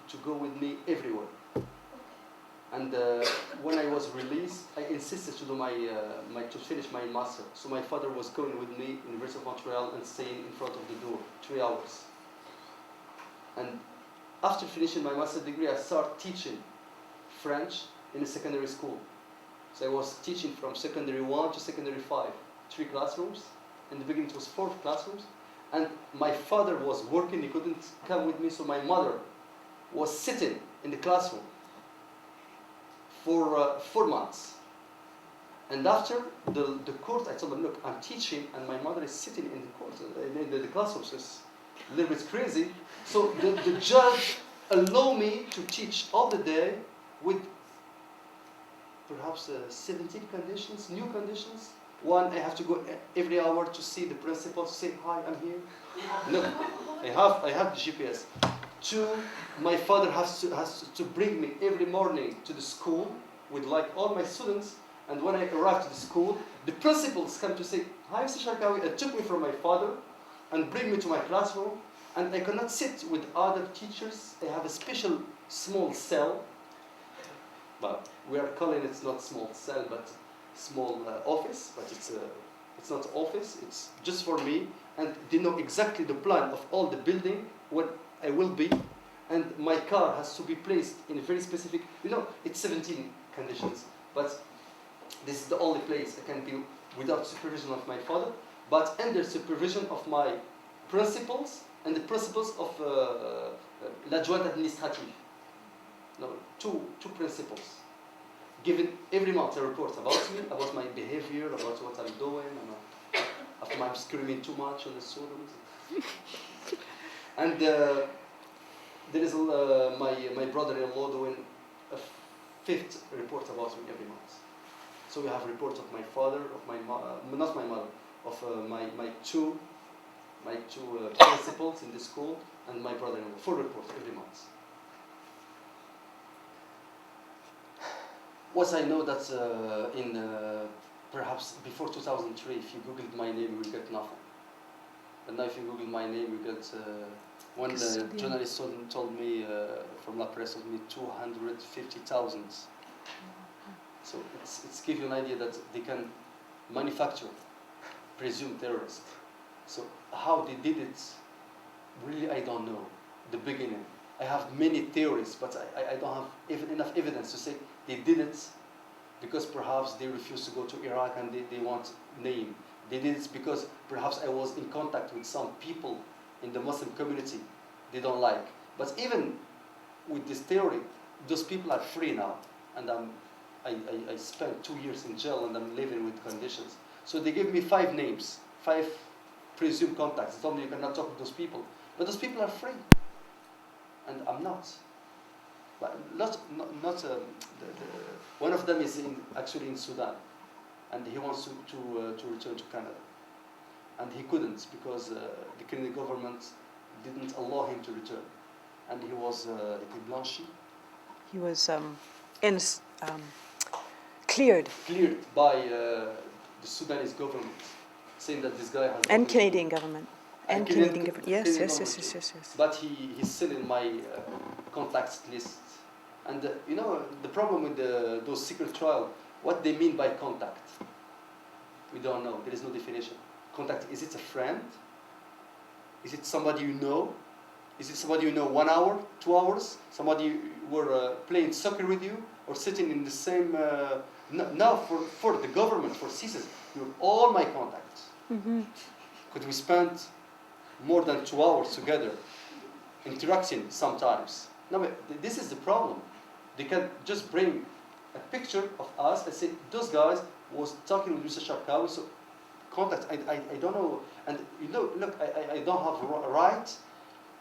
to go with me everywhere. And when I was released, I insisted to do to finish my master. So my father was going with me in University of Montreal and staying in front of the door 3 hours. And after finishing my master's degree, I started teaching French in a secondary school. So I was teaching from secondary 1 to secondary 5, 3 classrooms. In the beginning, it was 4 classrooms. And my father was working, he couldn't come with me, so my mother was sitting in the classroom for 4 months. And after the course, I told them, look, I'm teaching, and my mother is sitting in the course, in the classroom, so it's a little bit crazy. So the judge allowed me to teach all the day with perhaps 17 conditions, new conditions. 1, I have to go every hour to see the principal, to say, hi, I'm here. No, I have the GPS. 2, my father has to bring me every morning to the school with like all my students. And when I arrived to the school, the principals come to say, hi, Mr. Charkaoui, and took me from my father and bring me to my classroom. And I cannot sit with other teachers. I have a special small cell. But we are calling it not small cell, but small office. But it's not office. It's just for me. And they know exactly the plan of all the building, what I will be. And my car has to be placed in a very specific, it's 17 conditions. But this is the only place I can be without supervision of my father, but under supervision of my principals and the principals of l'adjoint administratif. No, two principals. Given every month a report about me, about my behavior, about what I'm doing, after I'm screaming too much on the students. And there is my brother-in-law doing a 5th report about me every month. So we have reports of my father, of my not my mother, of my two principals in the school, and my brother-in-law. 4 reports every month. What I know that perhaps before 2003, if you Googled my name, you will get nothing. But now if you Google my name, you get, one journalist told me, from La Presse, told me 250,000. So it's give you an idea that they can manufacture presumed terrorists. So how they did it, really I don't know. The beginning. I have many theories, but I don't have enough evidence to say they did it because perhaps they refused to go to Iraq and they want name. They did it because perhaps I was in contact with some people in the Muslim community they don't like. But even with this theory, those people are free now, and I spent 2 years in jail and I'm living with conditions. So they gave me 5 names, 5 presumed contacts. They told me you cannot talk to those people, but those people are free, and I'm not. But one of them is actually in Sudan, and he wants to return to Canada, and he couldn't because the Canadian government didn't allow him to return, and he was blanchi. He was cleared by the Sudanese government, saying that this guy has. And Canadian government. And Canadian government. Yes. But he's still in my contacts list. And the problem with those secret trials, what they mean by contact, we don't know. There is no definition. Contact, is it a friend? Is it somebody you know? Is it somebody you know 1 hour, 2 hours? Somebody you were playing soccer with you, or sitting in the same? Now for the government, for CISIS, you're all my contacts. Mm-hmm. Could we spend more than 2 hours together, interacting sometimes? No, but this is the problem. They can just bring a picture of us and say, those guys was talking with Mr. Charkaoui, so contact, I don't know. And look, I don't have a right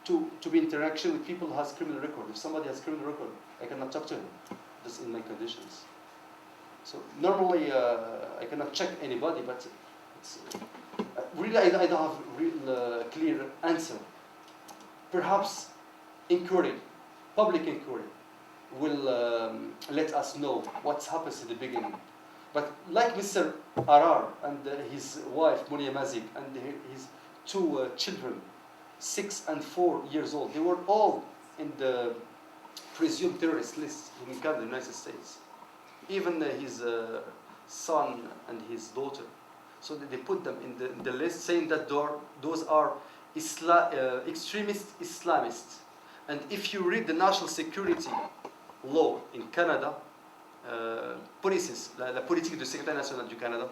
to be in interaction with people who has criminal record. If somebody has criminal record, I cannot talk to him. That's in my conditions. So normally I cannot check anybody, but it's, really I don't have a real clear answer. Perhaps inquiry, public inquiry, will let us know what happens in the beginning. But like Mr. Arar and his wife, Munia Mazik, and his 2 children, 6 and 4 years old, they were all in the presumed terrorist list in Canada, the United States. Even his son and his daughter. So they put them in the list, saying that those are extremist Islamists. And if you read the national security law in Canada, policies, la politique de sécurité nationale du Canada,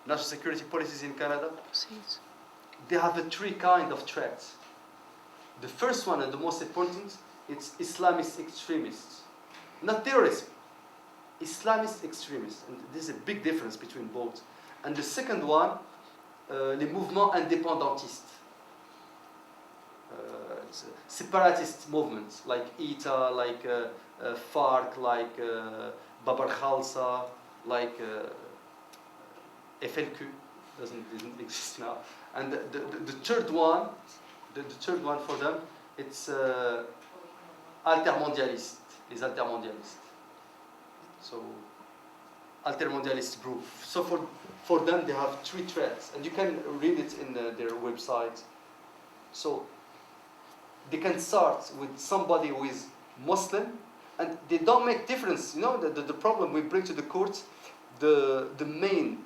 national security policies in Canada, they have three kinds of threats. The first one and the most important, it's Islamist extremists. Not terrorism, Islamist extremists. And there's a big difference between both. And the second one, les mouvements indépendantistes. Separatist movements like ETA, like FARC, like Babar Khalsa, like FLQ, doesn't exist now. And the third one, the third one for them, it's altermondialist, les altermondialistes. So altermondialist group. So for them they have three threats, and you can read it in their website. So they can start with somebody who is Muslim, and they don't make difference. You know, the problem we bring to the court, the main,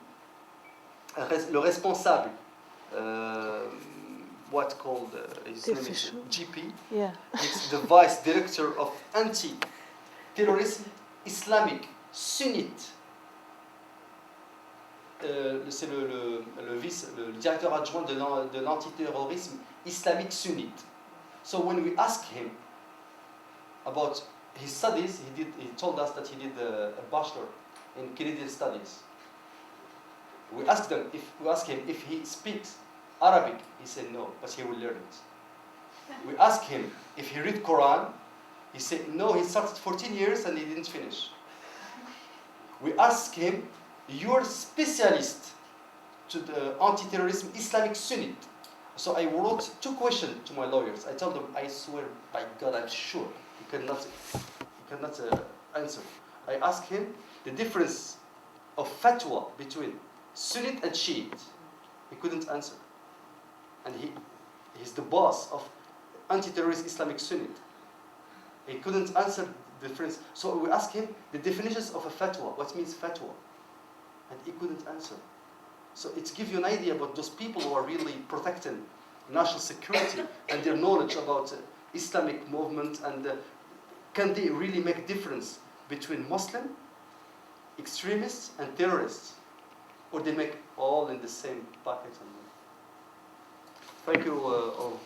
le responsable, what called his name is GP. Yeah. It's the vice director of anti-terrorism islamique sunnite. C'est le directeur adjoint de l'antiterrorisme islamique sunnite. So when we asked him about his studies, he told us that he did a bachelor in Canadian studies. We asked him if he speaks Arabic. He said no, but he will learn it. We asked him if he read Quran. He said no, he started 14 years and he didn't finish. We asked him, you're specialist to the anti-terrorism Islamic Sunnite. So I wrote 2 questions to my lawyers. I told them, I swear by God, I'm sure you cannot answer. I asked him the difference of fatwa between Sunnite and Shiite. He couldn't answer. And he's the boss of anti-terrorist Islamic Sunnite. He couldn't answer the difference. So we asked him the definitions of a fatwa. What means fatwa? And he couldn't answer. So it gives you an idea about those people who are really protecting national security and their knowledge about Islamic movement, and can they really make difference between Muslim extremists and terrorists, or they make all in the same bucket? Thank you all.